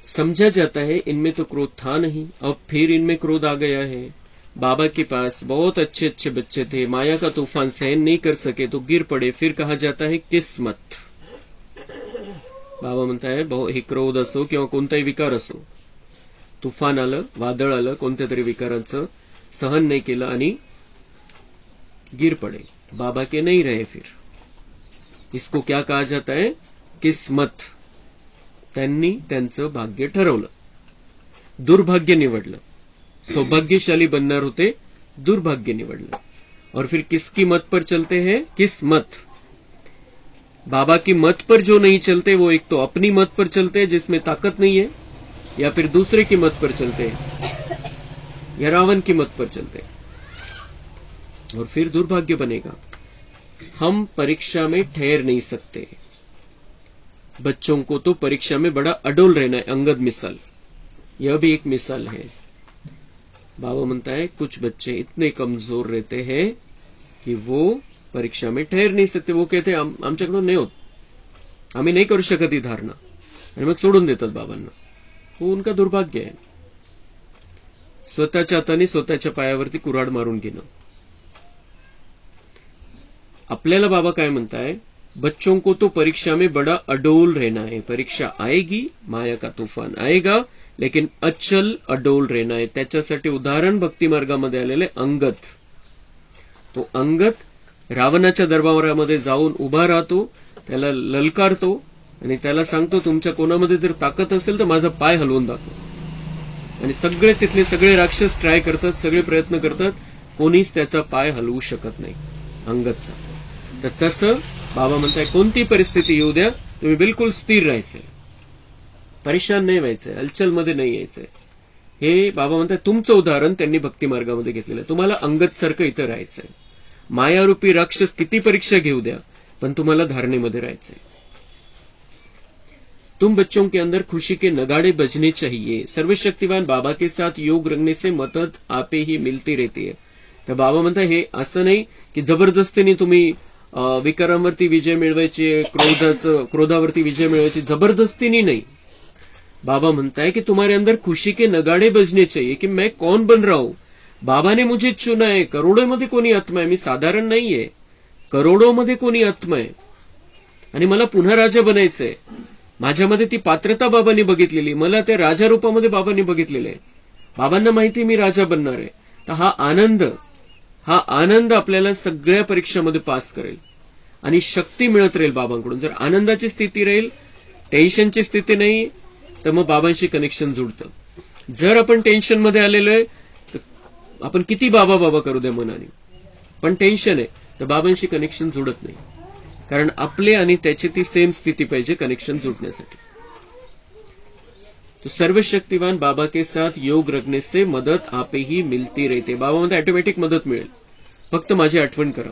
समझा जाता है इनमें तो क्रोध था नहीं, अब फिर इनमें क्रोध आ गया है. बाबा के पास बहुत अच्छे अच्छे बच्चे थे, माया का तूफान सहन नहीं कर सके तो गिर पड़े, फिर कहा जाता है किस्मत. बाबा म्हणताय हे क्रोध असो किंवा कोणताही विकार असो, तुफान आलं, वादळ आलं, कोणत्या तरी विकाराचं सहन नाही केलं आणि गिर पडे, बाबा के नहीं रहे. फिर इसको क्या कहा जाता है, किस्मत. त्यांनी त्यांचं भाग्य ठरवलं, दुर्भाग्य निवडलं. सौभाग्यशाली बनणार होते, दुर्भाग्य निवडलं. और फिर किसकी मत पर चलते हैं, किस्मत. बाबा की मत पर जो नहीं चलते वो एक तो अपनी मत पर चलते हैं जिसमें ताकत नहीं है, या फिर दूसरे की मत पर चलते हैं, या रावण की मत पर चलते हैं. और फिर दुर्भाग्य बनेगा। हम परीक्षा में ठहर नहीं सकते। बच्चों को तो परीक्षा में बड़ा अडोल रहना है। अंगद मिसाल, यह भी एक मिसाल है। बाबा म्हणता है कुछ बच्चे इतने कमजोर रहते हैं की वो परीक्षा में ठहर नहीं सकते। वो कहते आमच्याकडून नाही होत, आम्ही नाही करू शकत ही धारणा, आणि मग सोडून देतात बाबांना। वो उनका दुर्भाग्य आहे। स्वतःच्या हाताने स्वतःच्या पायावरती कुऱ्हाड मारून घेणं। आपल्याला बाबा काय म्हणताय, बच्चों को तो परीक्षा में बड़ा अडोल रहना है। परीक्षा आएगी, माया का तूफान आएगा, लेकिन अचल अडोल रहना है। त्याच्यासाठी उदाहरण भक्ती मार्गामध्ये आलेले अंगद। तो अंगद रावणाच्या दरबारामध्ये जाऊन उभा राहतो, त्याला ललकारतो आणि त्याला सांगतो तुमच्या कोणामध्ये जर ताकद असेल तर माझा पाय हलवून दाखव। आणि सगळे तिथले सगळे राक्षस ट्राय करतात, सगळे प्रयत्न करतात, कोणीच त्याचा पाय हलवू शकत नाही अंगदचा। तर तसं बाबा म्हणताय कोणती परिस्थिती येऊ द्या, तुम्ही बिलकुल स्थिर राहायचंय, परेशान नाही व्हायचंय, हलचलमध्ये नाही यायचंय। हे बाबा म्हणताय तुमचं उदाहरण त्यांनी भक्ती मार्गामध्ये घेतलेलं आहे। तुम्हाला अंगद सारखं इथं राहायचंय। मायारूपी राक्षस किती परीक्षा घेऊ द्या, पण तुम्हाला धारणेमध्ये राहायचंय। तुम बच्चों के अंदर खुशी के नगाड़े बजने चाहिए। सर्वशक्तिवान बाबा के साथ योग रखने से मदद आपे ही मिलती रहती है। तर बाबा म्हणताय हे असं नाही की जबरदस्तीने तुम्ही विकारांवरती विजय मिळवायची, क्रोधावरती विजय मिळवायची, जबरदस्तीने नहीं। बाबा म्हणताय कि तुम्हारे अंदर खुशी के नगाड़े बजने चाहिए कि मैं कौन बन रहा हूं। बाबा ने मुझे चुना है। करोड़ों मध्ये कोणी आत्मा आहे, मी साधारण नाहीये, करोडो मध्ये कोणी आत्मा आहे आणि मला पुन्हा राजा बनायचंय। माझ्यामध्ये ती पात्रता बाबांनी बघितलेली, मला त्या राजा रूपामध्ये बाबांनी बघितलेलं आहे। बाबांना माहिती मी राजा बनणार आहे। तर हा आनंद आपल्याला सगळ्या परीक्षामध्ये पास करेल आणि शक्ती मिळत राहील बाबांकडून। जर आनंदाची स्थिती राहील, टेन्शनची स्थिती नाही, तर मग बाबांशी कनेक्शन जुळतं। जर आपण टेन्शन मध्ये आलेलो आहे तर आपण किती बाबा बाबा करू द्या मनाने, पण टेन्शन आहे तर बाबांशी कनेक्शन जुळत नाही, कारण आपले आणि त्याची ती सेम स्थिती पाहिजे कनेक्शन जुळण्यासाठी। तो सर्वशक्तिवान बाबा के साथ योग रखने से मदद आपे ही मिलती रहते। बाबा म्हणतात ऑटोमॅटिक मदत मिळेल, फक्त माझी आठवण करा।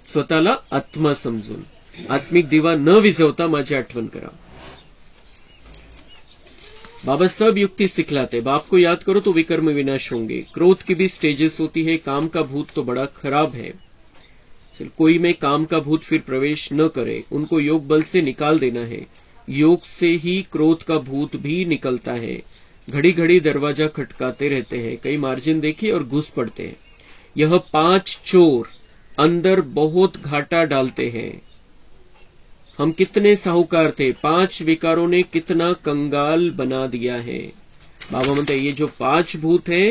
स्वतःला आत्मा समजून आत्मिक दिवा न विझवता माझी आठवण करा। बाबा सब युक्ति सिखलाते, बाप को याद करो तो विकर्म विनाश होंगे। क्रोध की भी स्टेजेस होती है। काम का भूत तो बड़ा खराब है। कोई में काम का भूत फिर प्रवेश न करे, उनको योग बल से निकाल देना है। योग से ही क्रोध का भूत भी निकलता है। घड़ी घड़ी दरवाजा खटकाते रहते हैं, कई मार्जिन देखिए और घुस पड़ते हैं। यह 5 चोर अंदर बहुत घाटा डालते हैं। हम कितने साहूकार थे, 5 विकारों ने कितना कंगाल बना दिया है। बाबा म्हणते ये जो 5 भूत है,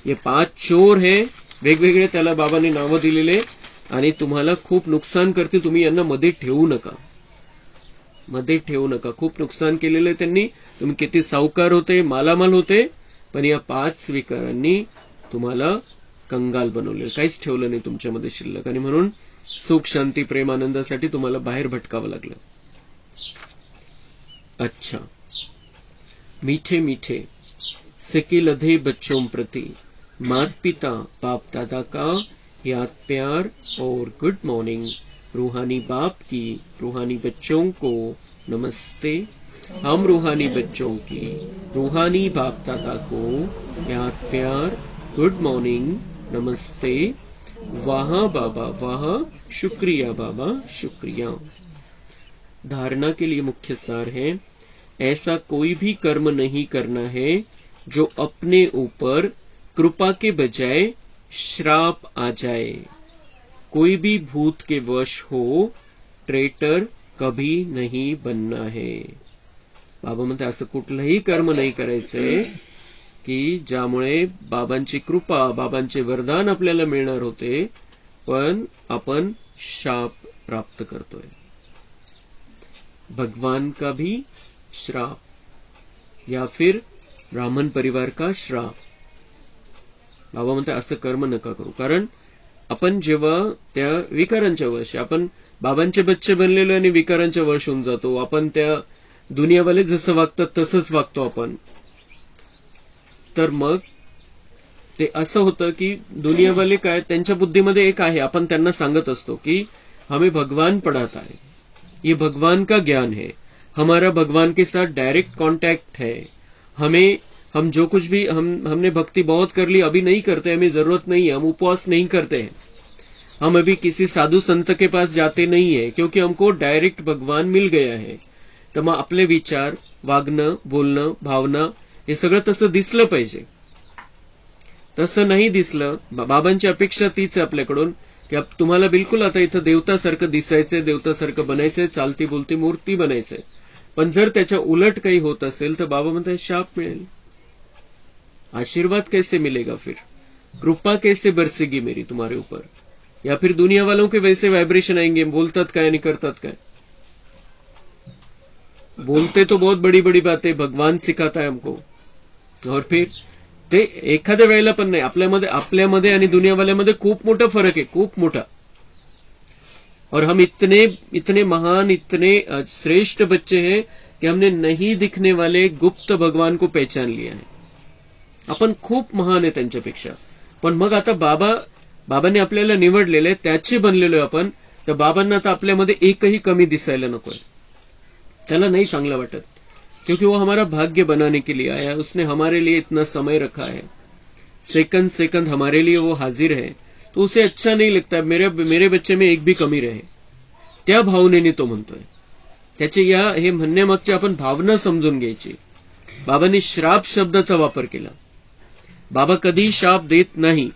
ये 5 चोर है, वेगवेगळे त्याला बाबांनी नावं दिलेले आणि तुम्हाला खूप नुकसान करतील। तुम्ही यांना मध्ये ठेवू नका, मध्ये ठेवू नका। खूप नुकसान केलेले त्यांनी, तुम्ही किती सावकार होते, मालामाल होते, पण या 5 विकारांनी तुम्हाला कंगाल बनवले, काहीच ठेवलं नाही तुमच्यामध्ये शिल्लक, आणि म्हणून सुख शांती प्रेम आनंदासाठी तुम्हाला बाहेर भटकावं लागलं। अच्छा, मीठे मीठे सिक्के लधे बच्चों प्रति माता पिता बाप दादा का याद प्यार और गुड मॉर्निंग। रूहानी बाप की रूहानी बच्चों को नमस्ते। हम रूहानी बच्चों की रूहानी बाप दादा को याद प्यार गुड मॉर्निंग नमस्ते। वाह बाबा वाह, शुक्रिया बाबा शुक्रिया। धारणा के लिए मुख्य सार है, ऐसा कोई भी कर्म नहीं करना है जो अपने ऊपर कृपा के बजाय श्राप आ जाए। कोई भी भूत के वश हो, ट्रेटर कभी नहीं बनना है। बाबा म्हणते असं कुठलंही कर्म नाही करायचंय की ज्यामुळे बाबांची कृपा, बाबांचे वरदान आपल्याला मिळणार होते, पण आपण शाप प्राप्त करतोय। भगवान का भी श्राप या फिर ब्राह्मण परिवार का श्राप। बाबा म्हणते असं कर्म नका करू, कारण आपण जेव्हा त्या विकारांच्या वश, आपण बाबांचे बच्चे बनलेलो आणि विकारांच्या वश होऊन जातो, आपण त्या दुनियावाले जसं वागतात तसंच वागतो आपण, तर मग ते असं होतं की दुनियावाले काय, त्यांच्या बुद्धीमध्ये एक आहे, आपण त्यांना सांगत असतो की हमें भगवान पढ़ाता है, ये भगवान का ज्ञान है, हमारा भगवान के साथ डायरेक्ट कांटेक्ट है, हम जो कुछ भी हमने भक्ति बहुत कर ली, अभी नहीं करते, हमें जरूरत नहीं है, हम उपवास नहीं करते हैं, हम अभी किसी साधु संत के पास जाते नहीं है, क्योंकि हमको डायरेक्ट भगवान मिल गया है. तर मग आपले विचार, वागणं, बोलणं, भावना हे सगळं तसं दिसलं पाहिजे. तसं नाही दिसलं, बाबांची अपेक्षा तीच आहे आपल्याकडून की तुम्हाला बिलकुल आता इथं देवतासारखं दिसायचंय, देवतासारखं बनायचंय, चालती बोलती मूर्ती बनायचंय. पण जर त्याच्या उलट काही होत असेल तर बाबा म्हणतात शाप मिळेल. आशीर्वाद कैसे मिलेगा, फिर कृपा कैसे बरसेगी मेरी तुम्हारे ऊपर, या फिर दुनिया वालों के वैसे वाइब्रेशन आएंगे, बोलतात काय आणि करतात काय. बोलते तो बहुत बड़ी बड़ी बातें, भगवान सिखाता है हमको, और फिर ते एखाद्या वेळेला पण नाही. आपल्यामध्ये आणि दुनियावाल्यामध्ये खूप मोठा फरक आहे, खूप मोठा. और हम इतने महान, इतने श्रेष्ठ बच्चे हैं कि हमने नहीं दिखने वाले गुप्त भगवान को पहचान लिया है. आपण खूप महान आहे त्यांच्यापेक्षा. पण मग आता बाबांनी आपल्याला निवडलेलं आहे, त्याचे बनलेलो आहे आपण. तर बाबांना आता आपल्यामध्ये एकही कमी दिसायला नकोय. त्याला नाही चांगलं वाटत, क्योंकि वो हमारा भाग्य बनाने के लिए आया, उसने हमारे लिए इतना समय रखा है, सेकंड सेकंड हमारे लिए वो हाजिर है. तो उसे अच्छा नहीं लगता मेरे बच्चे में एक भी कमी रहे. त्या भावनेने तो म्हणतोय. त्याचे हे म्हणण्यामागची आपण भावना समजून घ्यायची. बाबांनी श्राप शब्दाचा वापर केला. बाबा कधी शाप देत नाही.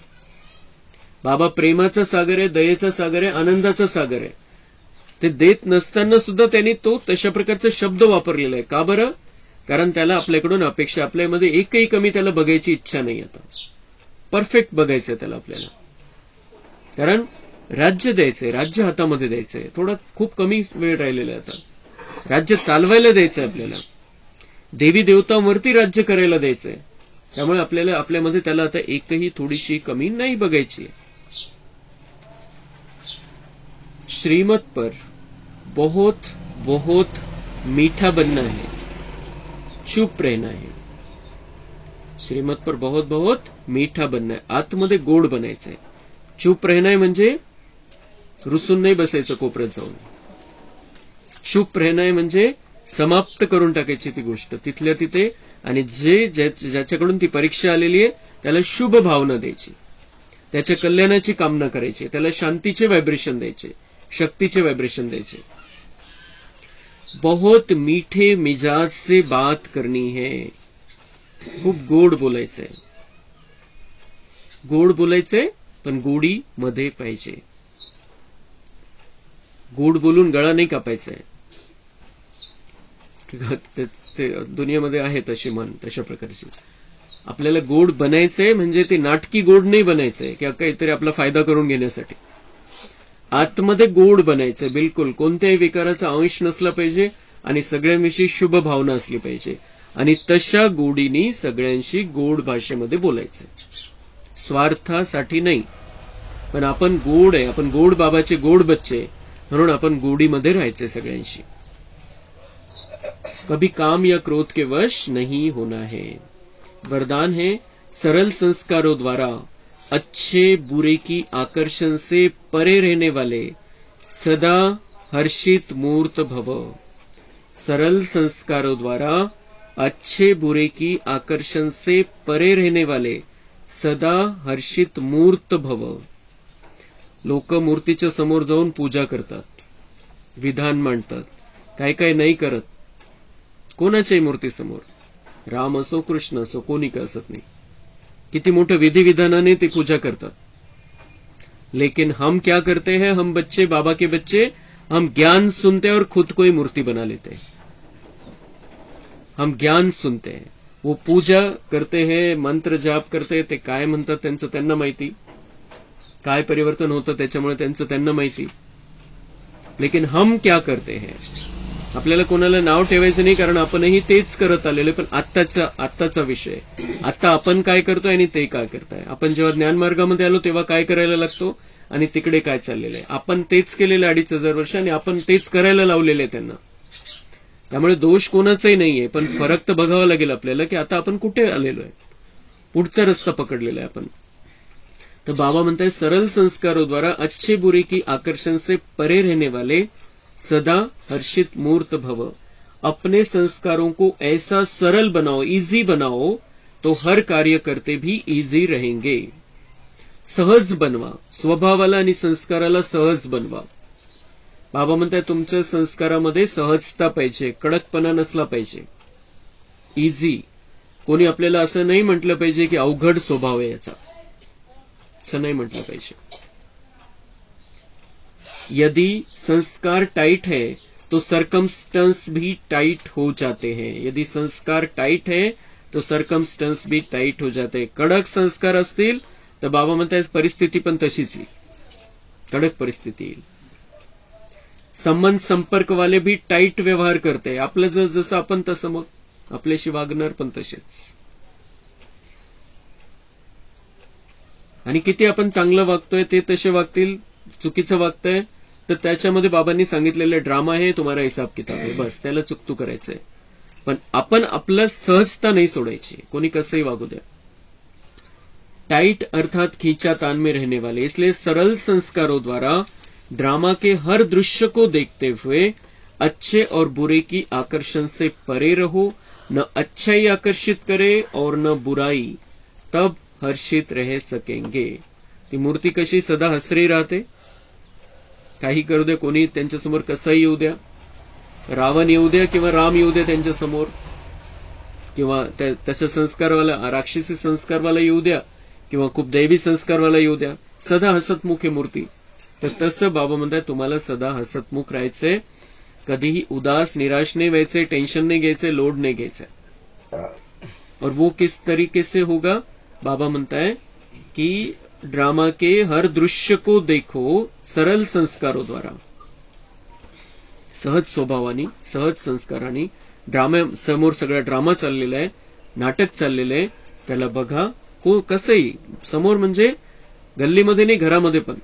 बाबा प्रेमाचा सागर आहे, दयेचा सागर आहे, आनंदाचा सागर आहे. ते देत नसताना सुद्धा त्यांनी तो तशा प्रकारचा शब्द वापरलेला आहे. का बरं? कारण त्याला आपल्याकडून अपेक्षा, आपल्यामध्ये एकही कमी त्याला बघायची इच्छा नाही. आता परफेक्ट बघायचंय त्याला आपल्याला. कारण राज्य द्यायचंय, राज्य हातामध्ये द्यायचंय. थोडा खूप कमी वेळ राहिलेला आहे आता. राज्य चालवायला द्यायचंय आपल्याला, देवी देवतांवरती राज्य करायला द्यायचंय. त्यामुळे आपल्याला आपल्यामध्ये त्याला आता एकही थोडीशी कमी नाही बघायची. श्रीमत पर बहुत बहुत मीठा बनना है, चुप रहना है. श्रीमत पर बहुत बहुत मीठा बनना है, आतमध्ये गोड बनायचंय. चुप रहना म्हणजे रुसून नाही बसायचं कोपऱ्यात जाऊन. चुप रहना म्हणजे समाप्त करून टाकायची ती गोष्ट तिथल्या तिथे. आणि ज्याच्याकडून ती परीक्षा आलेली आहे त्याला शुभ भावना द्यायची, त्याच्या कल्याणाची कामना करायची, त्याला शांतीचे व्हायब्रेशन द्यायचे, शक्तीचे व्हायब्रेशन द्यायचे. बहुत मीठे मिजाज से बात करनी है. खूप गोड बोलायचंय. गोड बोलायचंय पण गोडी मध्ये पाहिजे. गोड बोलून गळा नाही कापायचाय. ते दुनियामध्ये आहे तशी मन, तशा प्रकारची. आपल्याला गोड बनायचंय म्हणजे ते नाटकी गोड नाही बनायचंय किंवा काहीतरी आपला फायदा करून घेण्यासाठी. आतमध्ये गोड बनायचंय. बिलकुल कोणत्याही विकाराचा अंश नसला पाहिजे आणि सगळ्यांविषयी शुभ भावना असली पाहिजे. आणि तशा गोडीनी सगळ्यांशी गोड भाषेमध्ये बोलायचंय, स्वार्थासाठी नाही. पण आपण गोड आहे, आपण गोड बाबाचे गोड बच्चे, म्हणून आपण गोडीमध्ये राहायचंय सगळ्यांशी. कभी काम या क्रोध के वश नहीं होना है. वरदान है सरल संस्कारों द्वारा अच्छे बुरे की आकर्षण से परे रहने वाले सदा हर्षित मूर्त भव. सरल संस्कारों द्वारा अच्छे बुरे की आकर्षण से परे रहने वाले सदा हर्षित मूर्त भव. लोक मूर्तीच्या समोर जाऊन पूजा करतात, विधान मांडतात, काय काय नाही करत. कोणाच्याही मूर्तीसमोर, राम असो कृष्ण असो, कोणी का असत नाही, किती मोठं विधी विधानाने ते पूजा करतात. लेकिन हम क्या करते हैं, हम बच्चे, बाबा के बच्चे, हम ज्ञान सुनते हैं और खुद को ही मूर्ति बना लेते हैं. हम ज्ञान सुनते हैं, वो पूजा करते हैं, मंत्र जाप करते, ते काय म्हणतात त्यांचं त्यांना माहिती, काय परिवर्तन होतं त्याच्यामुळे त्यांचं त्यांना माहिती. लेकिन हम क्या करते हैं, आपल्याला कोणाला नाव ठेवायचं नाही, कारण आपणही तेच करत आलेलो. पण आत्ताचा विषय, आता आपण काय करतोय आणि ते काय करताय. आपण जेव्हा ज्ञानमार्गामध्ये आलो तेव्हा काय करायला लागतो आणि तिकडे काय चाललेलं आहे. आपण तेच केलेलं 2500 वर्ष आणि आपण तेच करायला लावलेलं आहे त्यांना. त्यामुळे दोष कोणाचाही नाहीये, पण फरक तर बघावा लागेल आपल्याला की आता आपण कुठे आलेलो आहे. पुढचा रस्ता पकडलेला आहे आपण. तो बाबा म्हणता है सरल संस्कारों द्वारा अच्छे बुरे की आकर्षण से परे रहने वाले सदा हर्षित मूर्त भव. अपने संस्कारों को ऐसा सरल बनाओ, इजी बनाओ, तो हर कार्य करते भी इजी रहेंगे. सहज बनवा, स्वभावाला आणि संस्काराला सहज बनवा. बाबा म्हणताय तुमच्या संस्कारामध्ये सहजता पाहिजे, कडकपणा नसला पाहिजे, इझी. कोणी आपल्याला असं नाही म्हटलं पाहिजे की अवघड स्वभाव आहे याचा, असं नाही म्हटलं पाहिजे. यदि संस्कार टाइट है तो सरकमस्टन्स भी टाइट हो जाते हैं. यदि संस्कार टाइट है तो सरकमस्टन्स भी टाइट हो जाते हैं. कडक संस्कार असतील तर बाबा म्हणतात परिस्थिती पण तशीच येईल, कडक परिस्थिती येईल. संबंध संपर्क वाले भी टाइट व्यवहार करते. आपलं जसं आपण तसं मग आपल्याशी वागणार पण तसेच. आणि किती आपण चांगलं वागतोय ते तसे वागतील, चुकीचं वागतंय तर त्याच्यामध्ये बाबांनी सांगितलेलं ड्रामा आहे, तुम्हाला हिसाब किताब आहे, बस त्याला चुकतू करायचंय. पण आपण आपलं सहजता नाही सोडायची, कोणी कसंही वागू द्या. टाइट अर्थात खींचा तान में रहने वाले, इसलिए सरल संस्कारों द्वारा ड्रामा के हर दृश्य को देखते हुए अच्छे और बुरे की आकर्षण से परे रहो. न अच्छाई आकर्षित करे और न बुराई, तब हर्षित रह सकेंगे. ती मूर्ती कशी सदा हसरी राहते. काही करू द्या, कोणी त्यांच्यासमोर कसंही येऊ द्या, रावण येऊ द्या किंवा राम येऊ द्या त्यांच्यासमोर, किंवा तशा संस्कारवाला राक्षसी संस्कारवाला येऊ द्या किंवा खूप दैवी संस्कारवाला येऊ द्या, सदा हसतमुख आहे मूर्ती. तर तसं बाबा म्हणतात तुम्हाला सदा हसतमुख राहायचंय, कधीही उदास निराश नहीं व्हायचे, टेंशन नहीं घ्यायचे, लोड नहीं घ्यायचे. और वो किस तरीके से होगा. बाबा म्हणता है कि ड्रामा के हर दृश्य को देखो सरल संस्कारों द्वारा. सहज स्वभावानी, सहज संस्कारांनी. ड्रामा समोर सगळा ड्रामा चाललेला आहे, नाटक चाललेलं आहे, त्याला बघा. कसंही समोर म्हणजे गल्लीमध्ये नाही, घरामध्ये पण,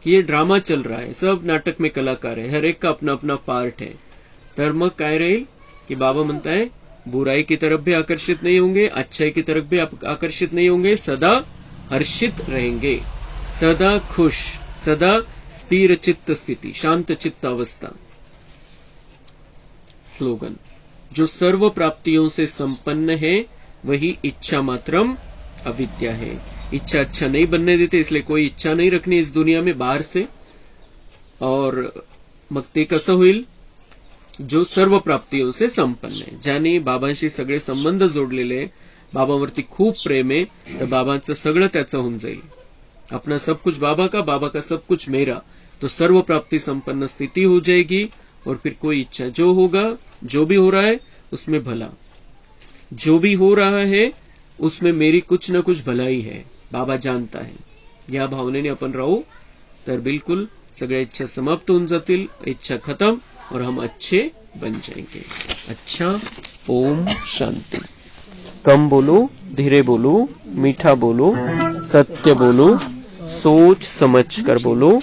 कि ये ड्रामा चल रहा है, सब नाटक में कलाकार है, हर एक का अपना अपना पार्ट है. तर मग काय रहेल कि बाबा म्हणता है बुराई की तरफ भी आकर्षित नहीं होंगे, अच्छाई की तरफ भी आकर्षित नहीं होंगे, सदा हर्षित रहेंगे, सदा खुश, सदा स्थिर चित्त स्थिति, शांत चित्त अवस्था. स्लोगन. जो सर्व प्राप्तियों से संपन्न है वही इच्छा मात्रम अविद्या है. इच्छा अच्छा नहीं बनने देते, इसलिए कोई इच्छा नहीं रखनी इस दुनिया में बाहर से. और मग ते कसं होईल. जो सर्व प्राप्तियों से संपन्न है, ज्याने बाबांशी सगळे संबंध जोडलेले, बाबावरती खूप प्रेम आहे, तर बाबांचं सगळं त्याचं होऊन जाईल. अपना सब कुछ बाबा का सब कुछ मेरा, तो सर्व प्राप्ति संपन्न स्थिति हो जाएगी. और फिर कोई इच्छा, जो होगा, जो भी हो रहा है उसमें भला, जो भी हो रहा है उसमें मेरी कुछ न कुछ भलाई है, बाबा जानता है. या भावनेने आपण राहू तर बिलकुल सगळ्या इच्छा समाप्त होऊन जातील, इच्छा खत्म और हम अच्छे बन जाएंगे. अच्छा. ओम शांति. कम बोलो, धीरे बोलो, मीठा बोलो, सत्य बोलो, सोच समझ कर बोलो.